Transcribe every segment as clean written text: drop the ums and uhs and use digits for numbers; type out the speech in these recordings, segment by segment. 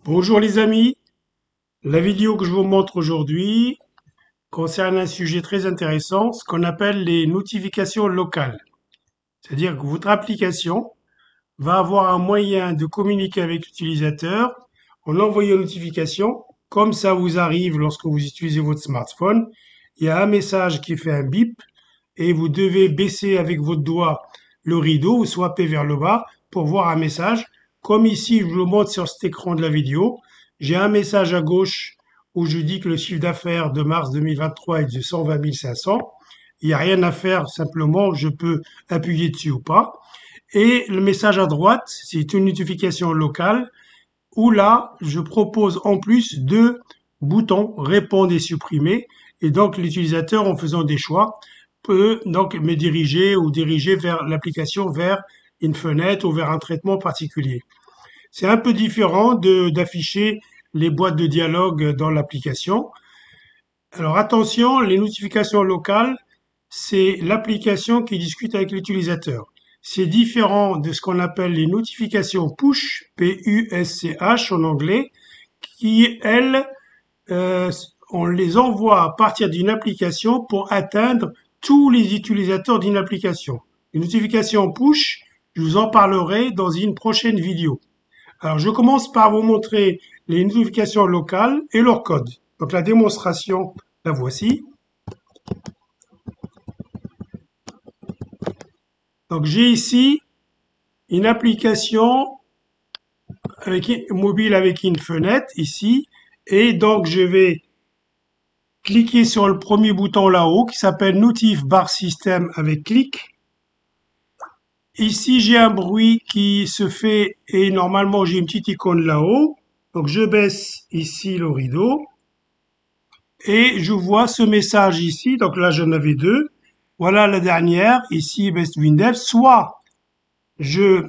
Bonjour les amis, la vidéo que je vous montre aujourd'hui concerne un sujet très intéressant, ce qu'on appelle les notifications locales. C'est-à-dire que votre application va avoir un moyen de communiquer avec l'utilisateur en envoyant une notification, comme ça vous arrive lorsque vous utilisez votre smartphone. Il y a un message qui fait un bip et vous devez baisser avec votre doigt le rideau ou swapper vers le bas pour voir un message. Comme ici, je vous le montre sur cet écran de la vidéo, j'ai un message à gauche où je dis que le chiffre d'affaires de mars 2023 est de 120 500. Il n'y a rien à faire, simplement je peux appuyer dessus ou pas. Et le message à droite, c'est une notification locale où là, je propose en plus deux boutons répondre et supprimer. Et donc, l'utilisateur, en faisant des choix, peut donc me diriger ou diriger vers l'application, vers une fenêtre ou vers un traitement particulier. C'est un peu différent d'afficher les boîtes de dialogue dans l'application. Alors attention, les notifications locales, c'est l'application qui discute avec l'utilisateur. C'est différent de ce qu'on appelle les notifications push, P-U-S-C-H en anglais, qui, elles, on les envoie à partir d'une application pour atteindre tous les utilisateurs d'une application. Les notifications push, je vous en parlerai dans une prochaine vidéo. Alors, je commence par vous montrer les notifications locales et leur code. Donc, la démonstration, la voici. Donc, j'ai ici une application mobile avec une fenêtre ici. Et donc, je vais cliquer sur le premier bouton là-haut qui s'appelle Notif Bar System avec clic. Ici, j'ai un bruit qui se fait et normalement, j'ai une petite icône là-haut. Donc, je baisse ici le rideau et je vois ce message ici. Donc là, j'en avais deux. Voilà la dernière, ici, Best Windev. Soit je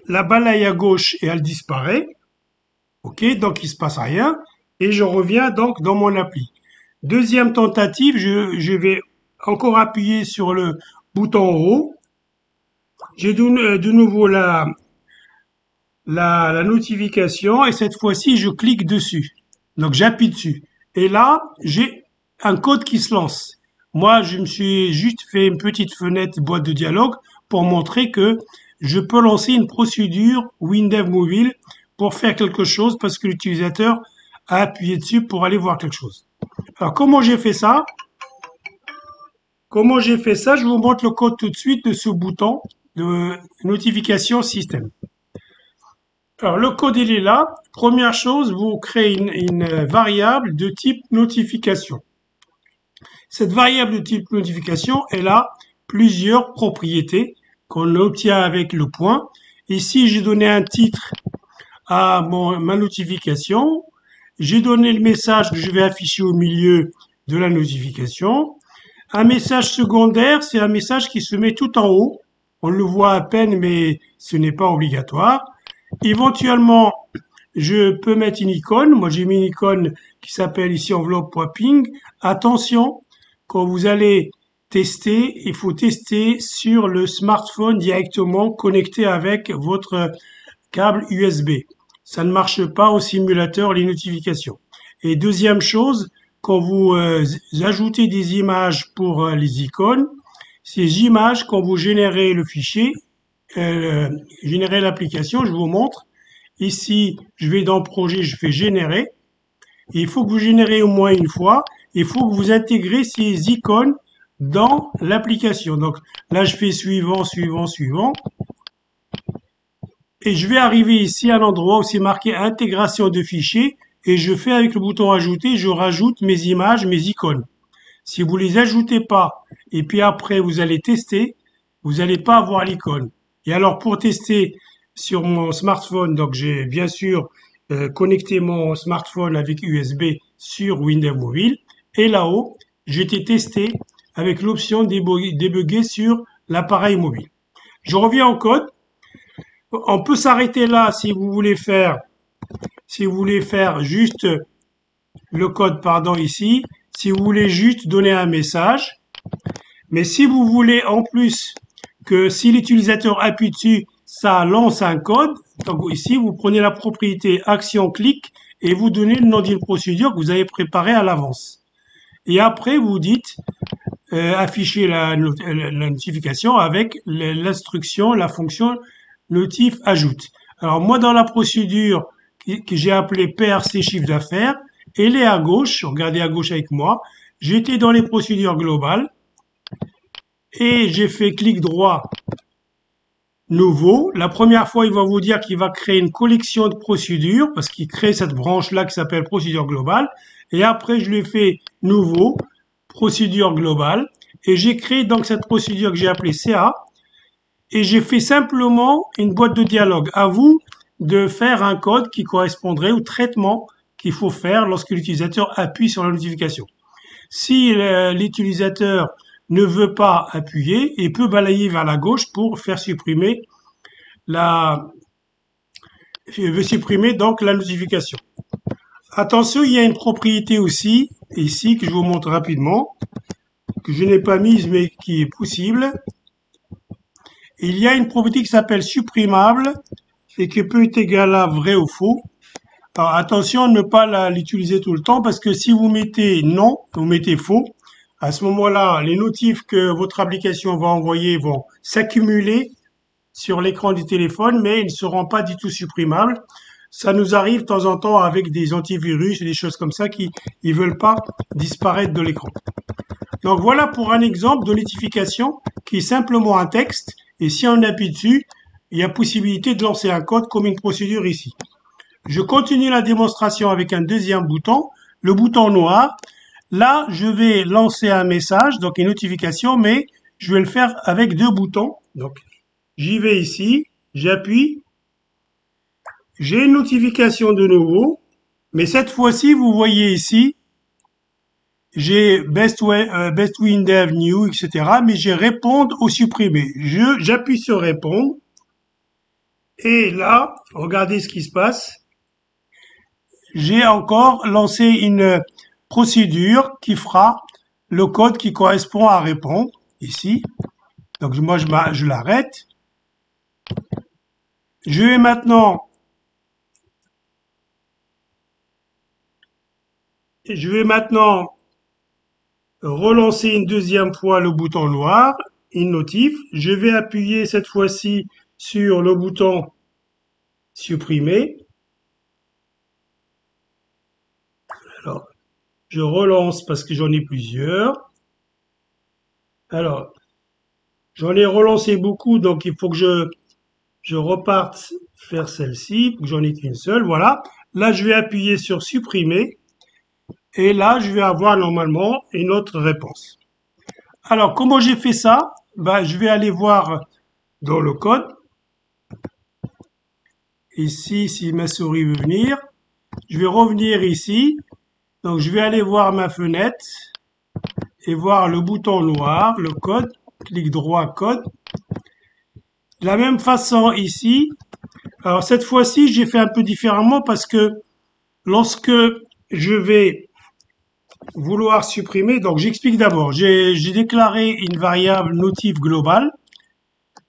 la balaye à gauche et elle disparaît. OK, donc il se passe rien. Et je reviens donc dans mon appli. Deuxième tentative, je vais encore appuyer sur le bouton en haut. J'ai de nouveau la notification et cette fois-ci, je clique dessus. Donc, j'appuie dessus. Et là, j'ai un code qui se lance. Moi, je me suis juste fait une petite fenêtre boîte de dialogue pour montrer que je peux lancer une procédure Windev Mobile pour faire quelque chose parce que l'utilisateur a appuyé dessus pour aller voir quelque chose. Alors, comment j'ai fait ça? Comment j'ai fait ça? Je vous montre le code tout de suite de ce bouton de notification système. Alors, le code, il est là. Première chose, vous créez une variable de type notification. Cette variable de type notification, elle a plusieurs propriétés qu'on obtient avec le point. Ici, j'ai donné un titre à ma notification. J'ai donné le message que je vais afficher au milieu de la notification. Un message secondaire, c'est un message qui se met tout en haut. On le voit à peine, mais ce n'est pas obligatoire. Éventuellement, je peux mettre une icône. Moi, j'ai mis une icône qui s'appelle ici enveloppe.ping. Attention, quand vous allez tester, il faut tester sur le smartphone directement connecté avec votre câble USB. Ça ne marche pas au simulateur, les notifications. Et deuxième chose, quand vous ajoutez des images pour les icônes, ces images, quand vous générez le fichier, générer l'application, je vous montre. Ici, je vais dans projet, je fais générer. Et il faut que vous générez au moins une fois. Il faut que vous intégrez ces icônes dans l'application. Donc là, je fais suivant, suivant, suivant. Et je vais arriver ici à l'endroit où c'est marqué intégration de fichiers. Et je fais avec le bouton ajouter, je rajoute mes images, mes icônes. Si vous les ajoutez pas, et puis après vous allez tester, vous n'allez pas avoir l'icône. Et alors pour tester sur mon smartphone, donc j'ai bien sûr connecté mon smartphone avec USB sur Windows Mobile. Et là-haut, j'ai été testé avec l'option débugger sur l'appareil mobile. Je reviens au code. On peut s'arrêter là si vous voulez faire juste le code, pardon, ici. Si vous voulez juste donner un message. Mais si vous voulez en plus que si l'utilisateur appuie dessus, ça lance un code. Donc ici, vous prenez la propriété action clic et vous donnez le nom d'une procédure que vous avez préparée à l'avance. Et après, vous dites afficher la notification avec l'instruction, la fonction notif ajoute. Alors moi, dans la procédure que j'ai appelée PRC chiffre d'affaires, elle est à gauche, regardez à gauche avec moi, j'étais dans les procédures globales et j'ai fait clic droit nouveau. La première fois, il va vous dire qu'il va créer une collection de procédures parce qu'il crée cette branche-là qui s'appelle procédure globale. Et après, je lui ai fait nouveau, procédure globale. Et j'ai créé donc cette procédure que j'ai appelée CA. Et j'ai fait simplement une boîte de dialogue. À vous de faire un code qui correspondrait au traitement qu'il faut faire lorsque l'utilisateur appuie sur la notification. Si l'utilisateur ne veut pas appuyer, il peut balayer vers la gauche pour faire supprimer donc la notification. Attention, il y a une propriété aussi, ici, que je vous montre rapidement, que je n'ai pas mise, mais qui est possible. Il y a une propriété qui s'appelle supprimable, et qui peut être égale à vrai ou faux. Alors, attention à ne pas l'utiliser tout le temps, parce que si vous mettez non, vous mettez faux, à ce moment-là, les notifs que votre application va envoyer vont s'accumuler sur l'écran du téléphone, mais ils ne seront pas du tout supprimables. Ça nous arrive de temps en temps avec des antivirus et des choses comme ça qui ne veulent pas disparaître de l'écran. Donc voilà pour un exemple de notification qui est simplement un texte. Et si on appuie dessus, il y a possibilité de lancer un code comme une procédure ici. Je continue la démonstration avec un deuxième bouton, le bouton noir. Là, je vais lancer un message, donc une notification, mais je vais le faire avec deux boutons. Donc, j'y vais ici, j'appuie. J'ai une notification de nouveau, mais cette fois-ci, vous voyez ici, j'ai Best Windows New, etc. Mais j'ai répondre ou supprimer. J'appuie sur répondre. Et là, regardez ce qui se passe. J'ai encore lancé une procédure qui fera le code qui correspond à répondre ici. Donc moi, je l'arrête. Je vais maintenant relancer une deuxième fois le bouton noir, une notif. Je vais appuyer cette fois-ci sur le bouton supprimer. Alors, je relance parce que j'en ai plusieurs. Alors, j'en ai relancé beaucoup, donc il faut que je reparte faire celle-ci, que j'en ai qu'une seule, voilà. Là, je vais appuyer sur supprimer. Et là, je vais avoir normalement une autre réponse. Alors, comment j'ai fait ça? Ben, je vais aller voir dans le code. Ici, si ma souris veut venir, je vais revenir ici. Donc, je vais aller voir ma fenêtre et voir le bouton noir, le code. Clic droit, code. De la même façon ici. Alors, cette fois-ci, j'ai fait un peu différemment parce que lorsque je vais vouloir supprimer, donc j'explique d'abord. J'ai déclaré une variable notif globale.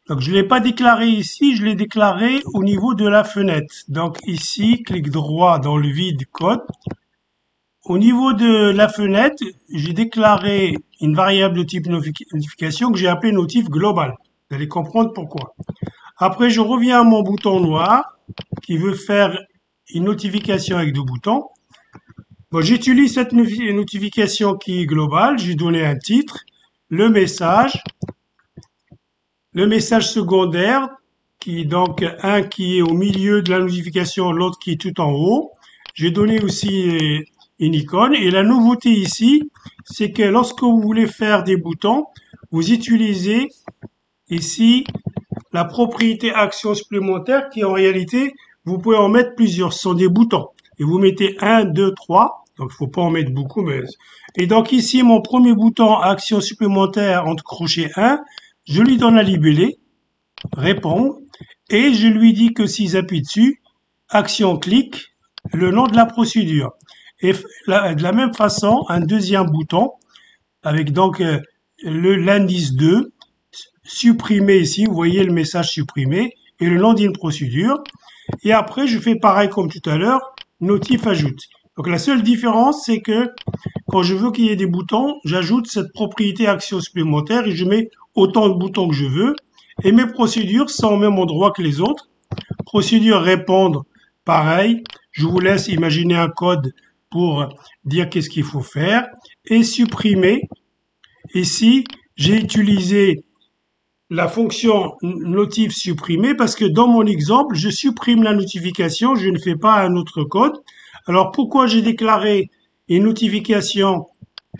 Donc, je ne l'ai pas déclaré ici, je l'ai déclaré au niveau de la fenêtre. Donc, ici, clic droit dans le vide code. Au niveau de la fenêtre, j'ai déclaré une variable de type notification que j'ai appelée notif global. Vous allez comprendre pourquoi. Après, je reviens à mon bouton noir qui veut faire une notification avec deux boutons. Bon, j'utilise cette notification qui est globale. J'ai donné un titre, le message secondaire, qui est donc un qui est au milieu de la notification, l'autre qui est tout en haut. J'ai donné aussi une icône. Et la nouveauté ici, c'est que lorsque vous voulez faire des boutons, vous utilisez ici la propriété action supplémentaire qui en réalité, vous pouvez en mettre plusieurs. Ce sont des boutons. Et vous mettez 1, 2, 3. Donc, il ne faut pas en mettre beaucoup. Et donc ici, mon premier bouton action supplémentaire entre crochets 1, je lui donne la libellé, répondre. Et je lui dis que s'ils appuient dessus, action clic, le nom de la procédure. Et de la même façon, un deuxième bouton avec donc l'indice 2, supprimer ici, vous voyez le message supprimé, et le nom d'une procédure. Et après, je fais pareil comme tout à l'heure, notif ajoute. Donc la seule différence, c'est que quand je veux qu'il y ait des boutons, j'ajoute cette propriété action supplémentaire et je mets autant de boutons que je veux. Et mes procédures sont au même endroit que les autres. Procédure répondre, pareil. Je vous laisse imaginer un code pour dire qu'est-ce qu'il faut faire. Et supprimer. Ici, j'ai utilisé la fonction notif supprimer parce que dans mon exemple, je supprime la notification, je ne fais pas un autre code. Alors pourquoi j'ai déclaré une notification,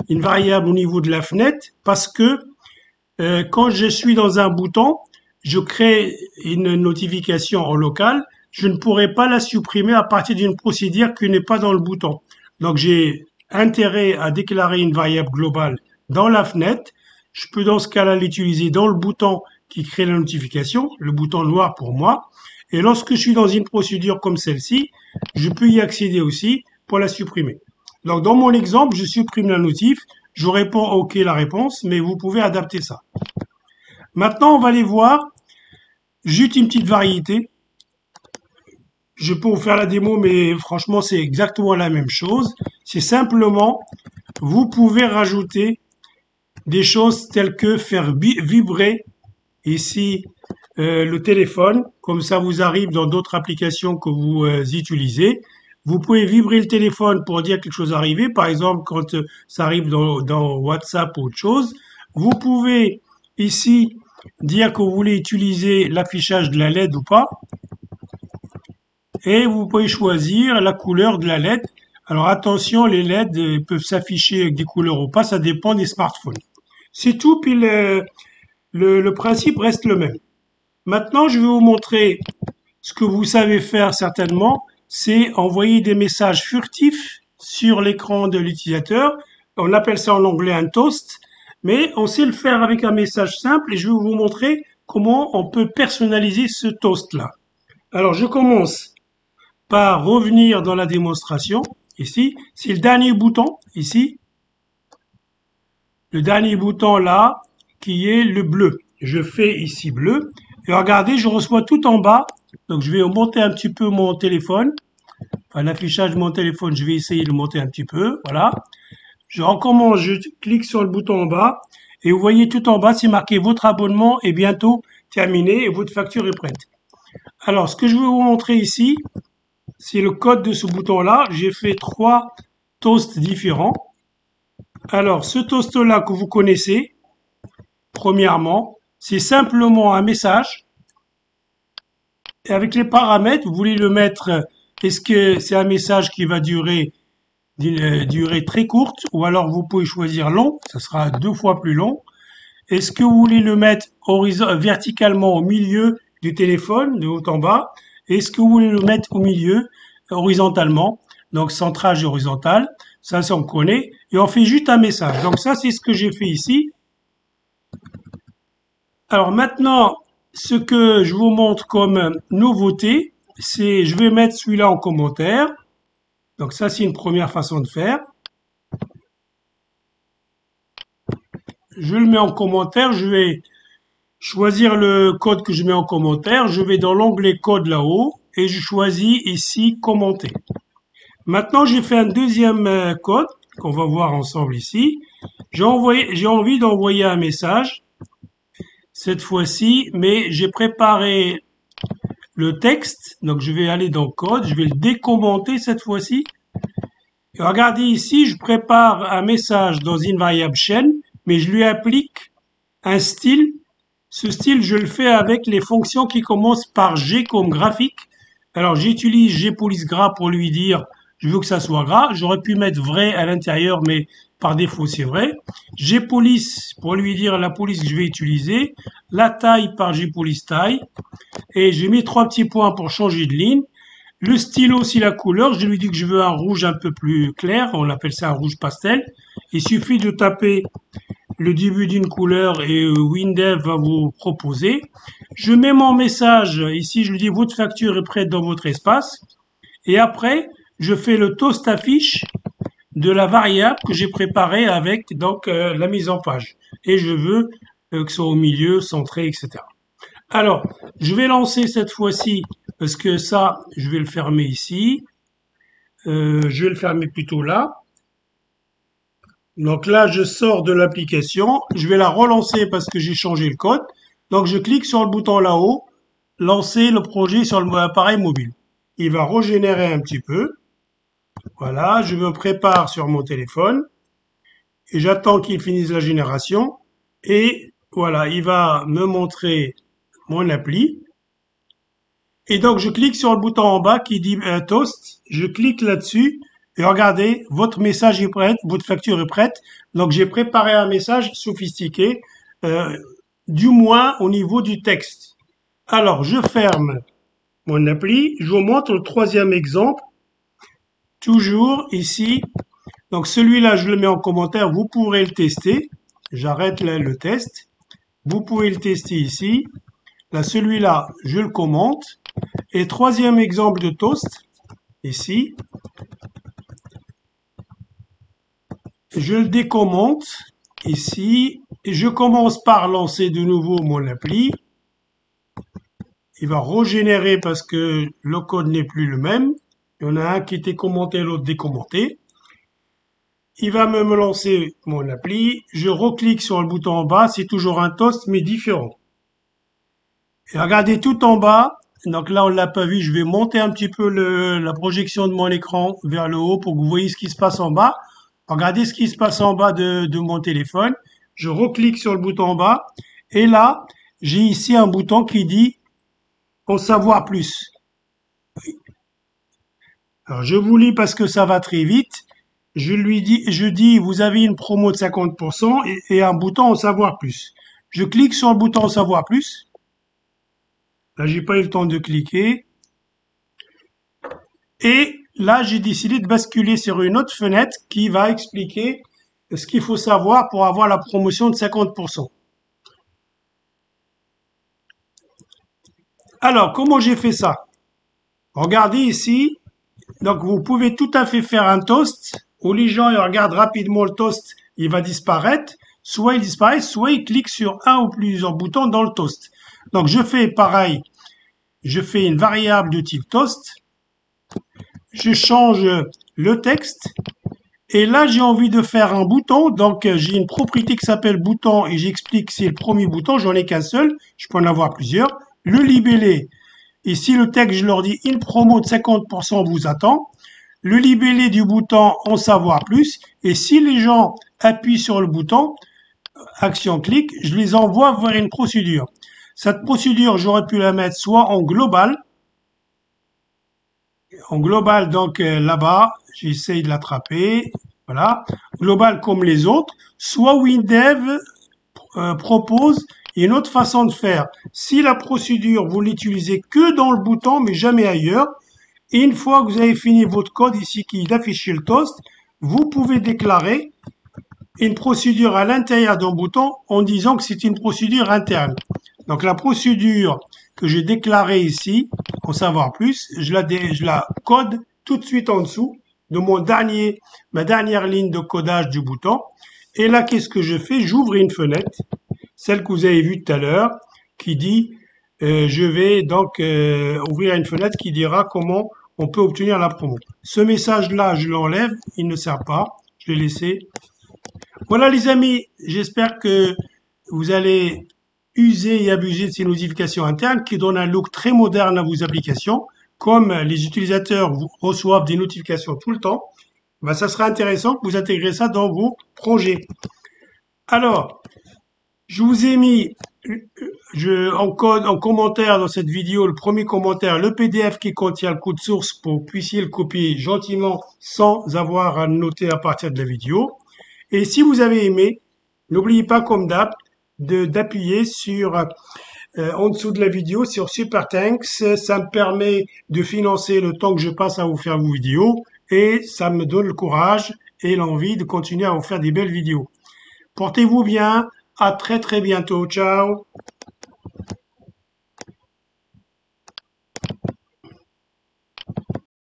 une variable au niveau de la fenêtre? Parce que quand je suis dans un bouton, je crée une notification en local, je ne pourrai pas la supprimer à partir d'une procédure qui n'est pas dans le bouton. Donc j'ai intérêt à déclarer une variable globale dans la fenêtre. Je peux dans ce cas-là l'utiliser dans le bouton qui crée la notification, le bouton noir pour moi. Et lorsque je suis dans une procédure comme celle-ci, je peux y accéder aussi pour la supprimer. Donc dans mon exemple, je supprime la notif, je réponds OK la réponse, mais vous pouvez adapter ça. Maintenant, on va aller voir juste une petite variété. Je peux vous faire la démo, mais franchement, c'est exactement la même chose. C'est simplement, vous pouvez rajouter des choses telles que faire vibrer ici le téléphone, comme ça vous arrive dans d'autres applications que vous utilisez. Vous pouvez vibrer le téléphone pour dire quelque chose arrivé, par exemple quand ça arrive dans WhatsApp ou autre chose. Vous pouvez ici dire que vous voulez utiliser l'affichage de la LED ou pas. Et vous pouvez choisir la couleur de la LED. Alors attention, les LED peuvent s'afficher avec des couleurs ou pas, ça dépend des smartphones. C'est tout, puis le principe reste le même. Maintenant, je vais vous montrer ce que vous savez faire certainement, c'est envoyer des messages furtifs sur l'écran de l'utilisateur. On appelle ça en anglais un toast, mais on sait le faire avec un message simple et je vais vous montrer comment on peut personnaliser ce toast-là. Alors, je commence par revenir dans la démonstration. Ici, c'est le dernier bouton, ici. Le dernier bouton là, qui est le bleu. Je fais ici bleu. Et regardez, je reçois tout en bas. Donc, je vais monter un petit peu mon téléphone. Enfin, l'affichage de mon téléphone, je vais essayer de le monter un petit peu. Voilà. Je recommence, je clique sur le bouton en bas. Et vous voyez tout en bas, c'est marqué votre abonnement est bientôt terminé et votre facture est prête. Alors, ce que je vais vous montrer ici, c'est le code de ce bouton-là. J'ai fait 3 toasts différents. Alors, ce toast-là que vous connaissez, premièrement, c'est simplement un message. Et avec les paramètres, vous voulez le mettre, est-ce que c'est un message qui va durer d'une durée très courte, ou alors vous pouvez choisir long, ça sera 2 fois plus long. Est-ce que vous voulez le mettre verticalement au milieu du téléphone, de haut en bas? Est-ce que vous voulez le mettre au milieu, horizontalement? Donc centrage horizontal, ça on connaît. Et on fait juste un message. Donc ça, c'est ce que j'ai fait ici. Alors maintenant, ce que je vous montre comme nouveauté, c'est, je vais mettre celui-là en commentaire. Donc ça, c'est une première façon de faire. Je le mets en commentaire, je vais choisir le code que je mets en commentaire. Je vais dans l'onglet code là-haut et je choisis ici commenter. Maintenant, j'ai fait un deuxième code qu'on va voir ensemble ici. J'ai envie d'envoyer un message cette fois-ci, mais j'ai préparé le texte. Donc, je vais aller dans code, je vais le décommenter cette fois-ci. Et regardez ici, je prépare un message dans une variable chaîne, mais je lui applique un style. Ce style, je le fais avec les fonctions qui commencent par G comme graphique. Alors, j'utilise gPoliceGras pour lui dire je veux que ça soit gras. J'aurais pu mettre vrai à l'intérieur, mais par défaut, c'est vrai. gPolice pour lui dire la police que je vais utiliser. La taille par gPolice taille. Et j'ai mis 3 petits points pour changer de ligne. Le stylo, c'est la couleur. Je lui dis que je veux un rouge un peu plus clair. On appelle ça un rouge pastel. Il suffit de taper le début d'une couleur et WinDev va vous proposer. Je mets mon message. Ici, je lui dis votre facture est prête dans votre espace. Et après, je fais le toast affiche de la variable que j'ai préparée avec donc la mise en page. Et je veux que ce soit au milieu, centré, etc. Alors, je vais lancer cette fois-ci, parce que ça, je vais le fermer ici. Je vais le fermer plutôt là. Donc là, je sors de l'application. Je vais la relancer parce que j'ai changé le code. Donc je clique sur le bouton là-haut, lancer le projet sur l'appareil mobile. Il va régénérer un petit peu. Voilà, je me prépare sur mon téléphone et j'attends qu'il finisse la génération. Et voilà, il va me montrer mon appli. Et donc je clique sur le bouton en bas qui dit Toast. Je clique là-dessus. Et regardez, votre message est prêt, votre facture est prête. Donc j'ai préparé un message sophistiqué, du moins au niveau du texte. Alors je ferme mon appli. Je vous montre le troisième exemple. Toujours ici. Donc celui-là, je le mets en commentaire. Vous pourrez le tester. J'arrête là le test. Vous pouvez le tester ici. Là, celui-là, je le commente. Et troisième exemple de toast, ici. Je le décommente ici. Et je commence par lancer de nouveau mon appli. Il va régénérer parce que le code n'est plus le même. Il y en a un qui était commenté, l'autre décommenté. Il va me lancer mon appli. Je reclique sur le bouton en bas. C'est toujours un toast, mais différent. Et regardez tout en bas. Donc là, on l'a pas vu. Je vais monter un petit peu la projection de mon écran vers le haut pour que vous voyez ce qui se passe en bas. Regardez ce qui se passe en bas de mon téléphone. Je reclique sur le bouton en bas. Et là, j'ai ici un bouton qui dit en savoir plus. Alors, je vous lis parce que ça va très vite. Je dis, vous avez une promo de 50% et un bouton en savoir plus. Je clique sur le bouton en savoir plus. Là, j'ai pas eu le temps de cliquer. Et là, j'ai décidé de basculer sur une autre fenêtre qui va expliquer ce qu'il faut savoir pour avoir la promotion de 50%. Alors, comment j'ai fait ça? Regardez ici. Donc, vous pouvez tout à fait faire un toast où les gens ils regardent rapidement le toast, il va disparaître. Soit il disparaît, soit il clique sur un ou plusieurs boutons dans le toast. Donc, je fais pareil. Je fais une variable de type toast. Je change le texte. Et là, j'ai envie de faire un bouton. Donc, j'ai une propriété qui s'appelle bouton et j'explique que c'est le premier bouton. J'en ai qu'un seul. Je peux en avoir plusieurs. Le libellé. Et si le texte, je leur dis une promo de 50% vous attend. Le libellé du bouton en savoir plus. Et si les gens appuient sur le bouton, action clic, je les envoie vers une procédure. Cette procédure, j'aurais pu la mettre soit en global. En global, donc là-bas, j'essaye de l'attraper. Voilà. Global comme les autres. Soit WinDev propose une autre façon de faire. Si la procédure, vous l'utilisez que dans le bouton, mais jamais ailleurs, et une fois que vous avez fini votre code ici qui est d'afficher le toast, vous pouvez déclarer une procédure à l'intérieur d'un bouton en disant que c'est une procédure interne. Donc la procédure que j'ai déclarée ici, en savoir plus, je la code tout de suite en dessous de ma dernière ligne de codage du bouton. Et là, qu'est-ce que je fais? J'ouvre une fenêtre, celle que vous avez vue tout à l'heure, qui dit, je vais donc ouvrir une fenêtre qui dira comment on peut obtenir la promo. Ce message-là, je l'enlève, il ne sert pas, je l'ai laissé. Voilà les amis, j'espère que vous allez user et abuser de ces notifications internes qui donnent un look très moderne à vos applications. Comme les utilisateurs reçoivent des notifications tout le temps, ben ça sera intéressant que vous intégrez ça dans vos projets. Alors, je vous ai mis en commentaire dans cette vidéo, le premier commentaire, le PDF qui contient le code source pour que vous puissiez le copier gentiment sans avoir à le noter à partir de la vidéo. Et si vous avez aimé, n'oubliez pas comme d'hab d'appuyer sur en dessous de la vidéo sur Super Thanks. Ça me permet de financer le temps que je passe à vous faire vos vidéos et ça me donne le courage et l'envie de continuer à vous faire des belles vidéos. Portez-vous bien, à très très bientôt, ciao.